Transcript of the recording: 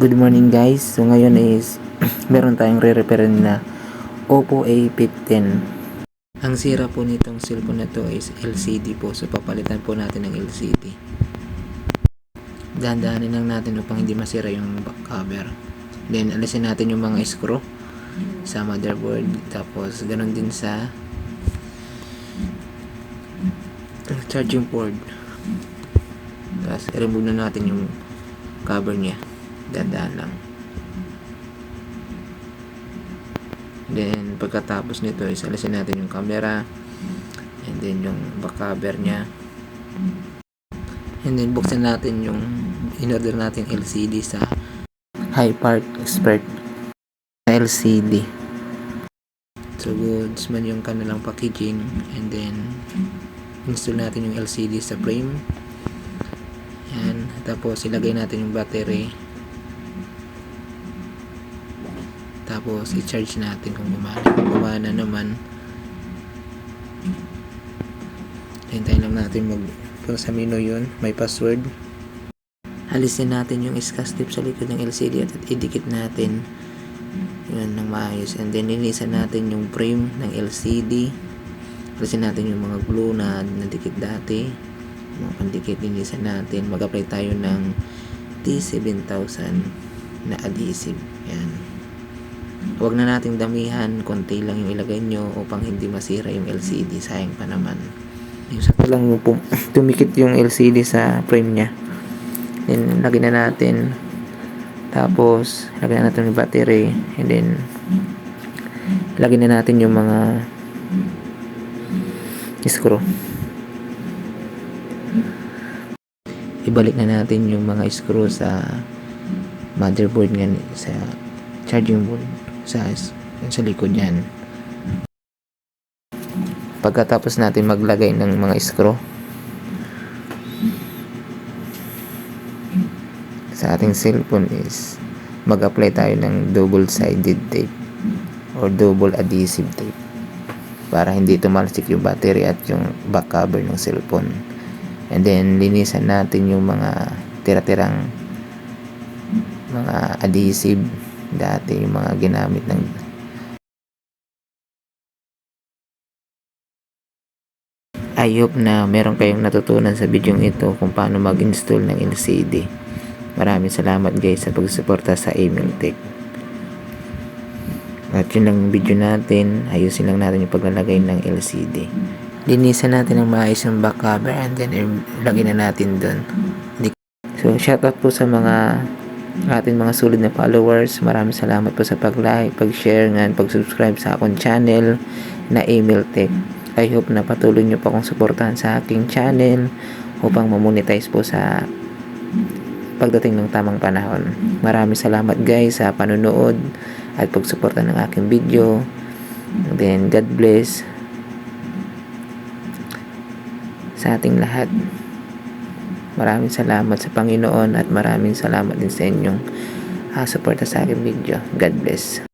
Good morning guys. So ngayon is meron tayong re-repair na Oppo A15. Ang sira po nitong cellphone na to is LCD po. So papalitan po natin ng LCD. Dahan-dahanin lang natin upang hindi masira yung back cover. Then alisin natin yung mga screw sa motherboard. Tapos ganun din sa charging port. Tapos i-remove na natin yung cover niya. Dahan-dahan lang. Then pagkatapos nito is alisin natin yung camera and then yung back cover nya, and then buksan natin yung in-order natin LCD sa HiPark Expert LCD. So goods man yung kanilang packaging, and then install natin yung LCD sa frame. Yan. Tapos ilagay natin yung battery. Tapos i-charge natin kung gumana. Kung gumana naman, hintayin lang natin kung sa menu yun, may password. Alisin natin yung scotch tape sa likod ng LCD at idikit natin yun ng maayos, and then linisan natin yung frame ng LCD. Alisin natin yung mga glue na nadikit dati, mga pandikit, linisan natin. Mag-apply tayo ng T7000 na adhesive. Yan. Huwag na nating damihan, konti lang yung ilagay nyo upang hindi masira yung LCD, sayang pa naman. Yung sakto lang yung tumikit yung LCD sa frame nya. Then lagyan na natin, tapos lagyan na natin yung battery, and then lagyan na natin yung mga screw. Ibalik na natin yung mga screw sa motherboard nga, sa charging board, sa likod yan. Pagkatapos natin maglagay ng mga screw sa ating cellphone is mag-apply tayo ng double-sided tape or double adhesive tape para hindi tumalsik yung battery at yung back cover ng cellphone. And then linisan natin yung mga tira-tirang mga adhesive dati, yung mga ginamit ng I hope na meron kayong natutunan sa video ito kung paano mag-install ng LCD. Maraming salamat guys sa pagsuporta sa Emiltech. At yun lang video natin. Ayusin lang natin yung paglalagay ng LCD. Linisan natin ang maayos yung back cover, and then ilagay na natin dun. So shoutout po sa mga ating mga sulit na followers. Maraming salamat po sa pag-like, pag-share, and pag-subscribe sa akong channel na Emiltech. I hope na patuloy nyo pa akong suportahan sa aking channel upang mamonetize po sa pagdating ng tamang panahon. Maraming salamat guys sa panunood at pagsuporta ng aking video. And then God bless sa ating lahat. Maraming salamat sa Panginoon at maraming salamat din sa inyong suporta sa aking video. God bless.